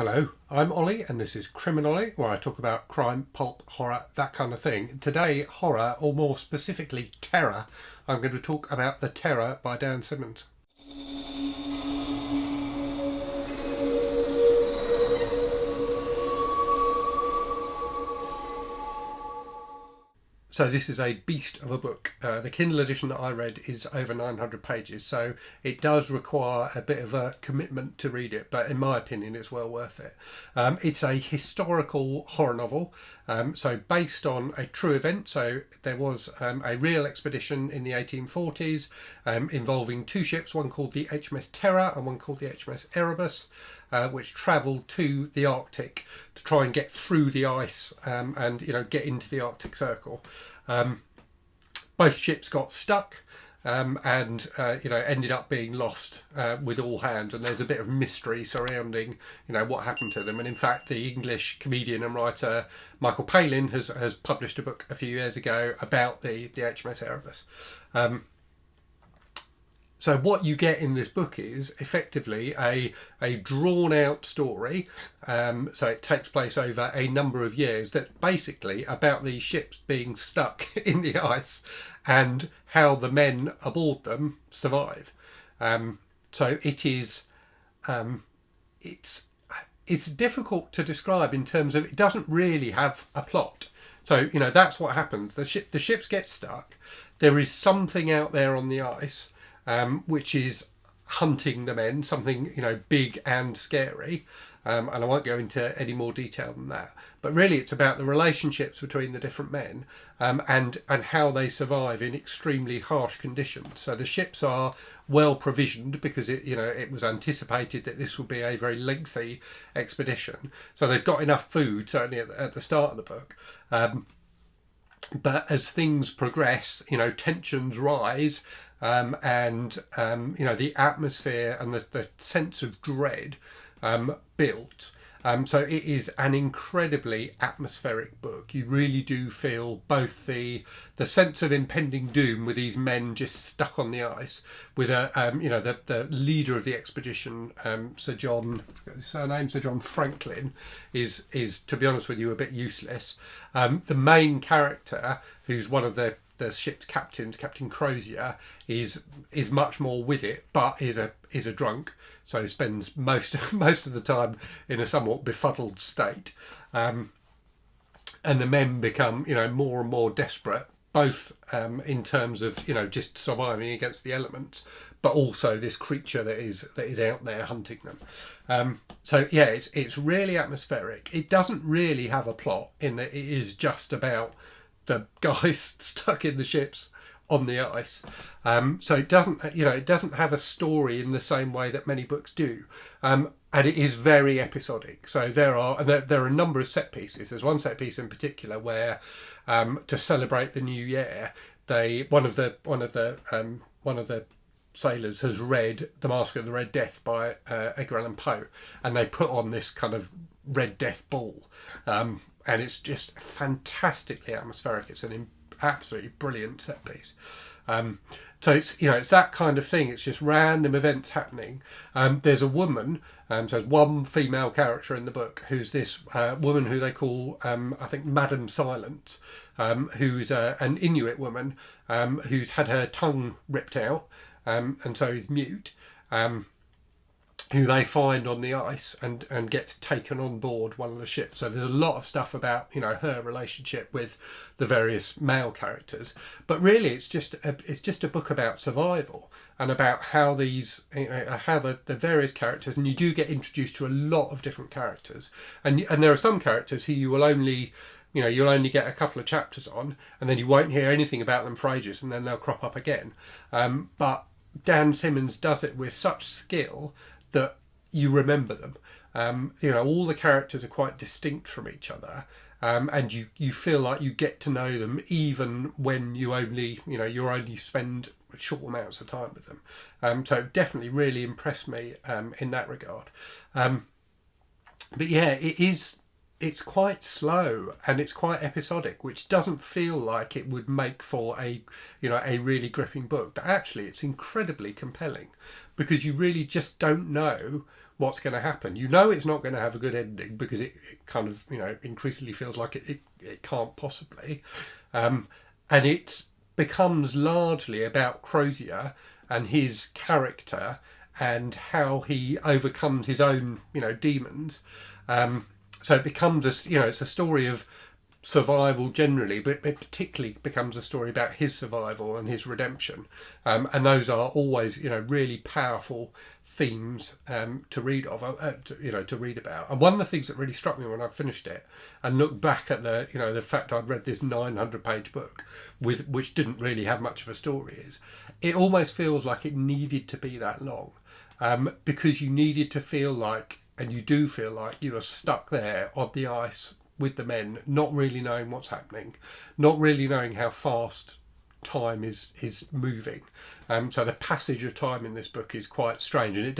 Hello, I'm Ollie and this is Criminally, where I talk about crime, pulp, horror, that kind of thing. Today, horror, or more specifically terror. I'm going to talk about The Terror by Dan Simmons. So this is a beast of a book. The Kindle edition that I read is over 900 pages, so it does require a bit of a commitment to read it, but in my opinion it's well worth it. It's a historical horror novel, so based on a true event. So there was a real expedition in the 1840s involving two ships, one called the HMS Terror and one called the HMS Erebus, which travelled to the Arctic to try and get through the ice and get into the Arctic Circle. Both ships got stuck and ended up being lost with all hands, and there's a bit of mystery surrounding what happened to them. And in fact, the English comedian and writer Michael Palin has published a book a few years ago about the HMS Erebus. So what you get in this book is effectively a drawn out story. So it takes place over a number of years. That's basically about these ships being stuck in the ice and how the men aboard them survive. So it is, it's difficult to describe in terms of, it doesn't really have a plot. So, that's what happens. The ships get stuck. There is something out there on the ice which is hunting the men, something big and scary, and I won't go into any more detail than that. But really, it's about the relationships between the different men and how they survive in extremely harsh conditions. So the ships are well provisioned because it was anticipated that this would be a very lengthy expedition. So they've got enough food, certainly at the start of the book. But as things progress, tensions rise. The atmosphere and the sense of dread built. So it is an incredibly atmospheric book. You really do feel both the sense of impending doom with these men just stuck on the ice, with the leader of the expedition, Sir John Franklin, is to be honest with you a bit useless. The main character, who's one of the ship's captains, Captain Crozier, is much more with it, but is a drunk, so spends most of the time in a somewhat befuddled state, and the men become more and more desperate, both in terms of just surviving against the elements, but also this creature that is out there hunting them. It's really atmospheric. It doesn't really have a plot in that it is just about the guys stuck in the ships on the ice. So it doesn't have a story in the same way that many books do. And it is very episodic. So there are a number of set pieces. There's one set piece in particular where, to celebrate the new year, one of the sailors has read The Mask of the Red Death by Edgar Allan Poe, and they put on this kind of Red Death ball. And it's just fantastically atmospheric. It's an absolutely brilliant set piece. So it's that kind of thing. It's just random events happening. There's a woman, so there's one female character in the book, who's this woman who they call, I think, Madam Silence, who's an Inuit woman who's had her tongue ripped out, and so is mute. Who they find on the ice and gets taken on board one of the ships. So there's a lot of stuff about her relationship with the various male characters, but really it's just a book about survival and about how these how the various characters, and you do get introduced to a lot of different characters, and there are some characters who you will only you'll only get a couple of chapters on, and then you won't hear anything about them for ages, and then they'll crop up again. But Dan Simmons does it with such skill that you remember them. All the characters are quite distinct from each other, and you feel like you get to know them even when you only spend short amounts of time with them. So it definitely really impressed me in that regard. But yeah, it's quite slow and it's quite episodic, which doesn't feel like it would make for a really gripping book. But actually, it's incredibly compelling because you really just don't know what's going to happen. You know it's not going to have a good ending because it kind of, you know, increasingly feels like it can't possibly. And it becomes largely about Crozier and his character and how he overcomes his own, you know, demons. So it becomes a, you know, it's a story of survival generally, but it particularly becomes a story about his survival and his redemption. And those are always, you know, really powerful themes to read to read about. And one of the things that really struck me when I finished it and looked back at the, you know, the fact I'd read this 900-page book which didn't really have much of a story, is it almost feels like it needed to be that long, because you needed to feel like, and you do feel like, you are stuck there on the ice with the men, not really knowing what's happening, not really knowing how fast time is moving. So the passage of time in this book is quite strange, and it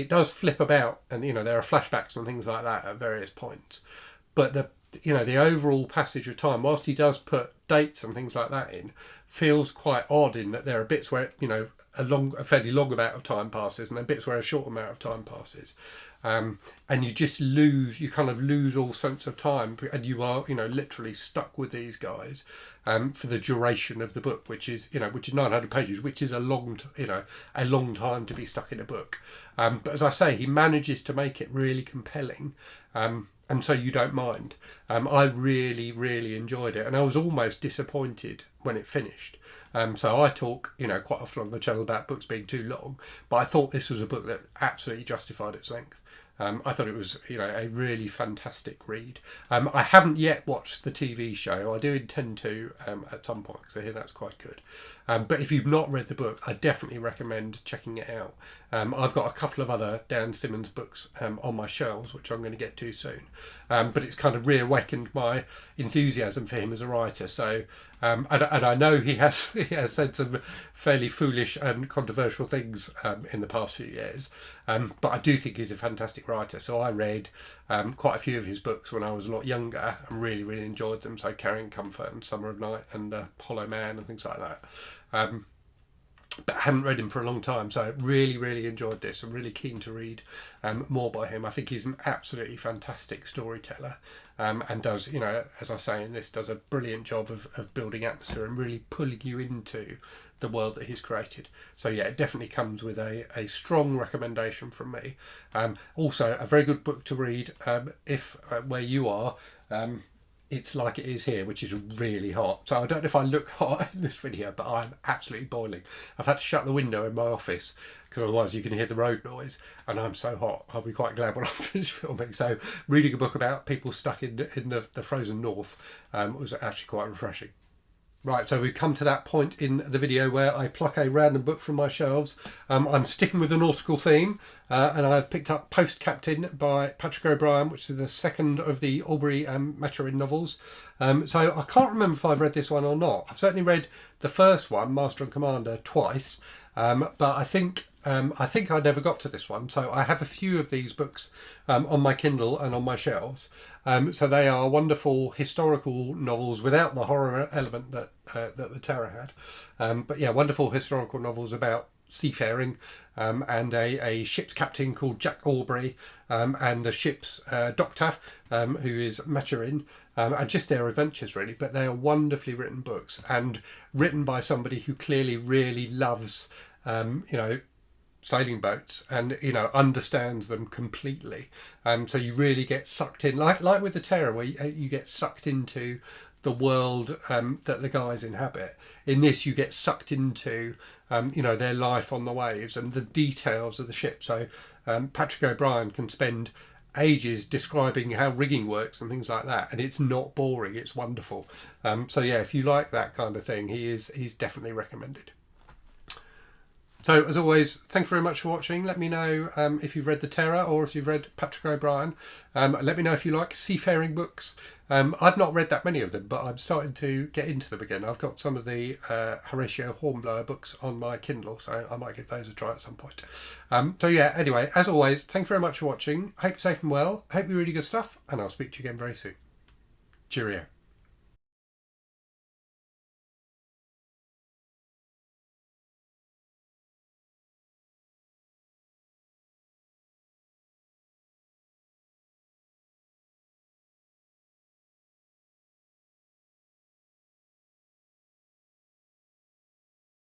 does flip about, and, you know, there are flashbacks and things like that at various points. But the overall passage of time, whilst he does put dates and things like that in, feels quite odd in that there are bits where, you know, a fairly long amount of time passes, and then bits where a short amount of time passes. And you kind of lose all sense of time, and you are, you know, literally stuck with these guys for the duration of the book, which is 900 pages, which is a long time to be stuck in a book. But as I say, he manages to make it really compelling, and so you don't mind. I really, really enjoyed it, and I was almost disappointed when it finished. So I talk, you know, quite often on the channel about books being too long, but I thought this was a book that absolutely justified its length. I thought it was, you know, a really fantastic read. I haven't yet watched the TV show. I do intend to at some point, because I hear that's quite good. But if you've not read the book, I definitely recommend checking it out. I've got a couple of other Dan Simmons books on my shelves, which I'm going to get to soon. But it's kind of reawakened my enthusiasm for him as a writer. So, and I know he has said some fairly foolish and controversial things in the past few years. But I do think he's a fantastic writer. So I read quite a few of his books when I was a lot younger and really, really enjoyed them. So Carrying Comfort and Summer of Night and Hollow Man and things like that. But I hadn't read him for a long time, so I really, really enjoyed this. I'm really keen to read more by him. I think he's an absolutely fantastic storyteller, and does, you know, as I say in this, does a brilliant job of building atmosphere and really pulling you into the world that he's created. So yeah, it definitely comes with a strong recommendation from me. Also, a very good book to read if where you are, it's like it is here, which is really hot. So I don't know if I look hot in this video, but I'm absolutely boiling. I've had to shut the window in my office because otherwise you can hear the road noise, and I'm so hot. I'll be quite glad when I finish filming. So reading a book about people stuck in the frozen north was actually quite refreshing. Right, so we've come to that point in the video where I pluck a random book from my shelves. I'm sticking with the nautical theme, and I've picked up Post Captain by Patrick O'Brian, which is the second of the Aubrey Maturin novels. So I can't remember if I've read this one or not. I've certainly read the first one, Master and Commander, twice, but I think I never got to this one. So I have a few of these books on my Kindle and on my shelves. So they are wonderful historical novels without the horror element that the Terror had. But yeah, wonderful historical novels about seafaring, and a ship's captain called Jack Aubrey, and the ship's doctor, who is Maturin, and just their adventures really. But they are wonderfully written books, and written by somebody who clearly really loves, sailing boats, and, you know, understands them completely. So you really get sucked in, like with the Terror, where you get sucked into the world that the guys inhabit. In this, you get sucked into their life on the waves and the details of the ship. So Patrick O'Brian can spend ages describing how rigging works and things like that, and it's not boring. It's wonderful. So yeah, if you like that kind of thing, he's definitely recommended. So, as always, thank you very much for watching. Let me know if you've read The Terror or if you've read Patrick O'Brian. Let me know if you like seafaring books. I've not read that many of them, but I'm starting to get into them again. I've got some of the Horatio Hornblower books on my Kindle, so I might give those a try at some point. So yeah, anyway, as always, thank you very much for watching. Hope you're safe and well. Hope you're really good stuff, and I'll speak to you again very soon. Cheerio.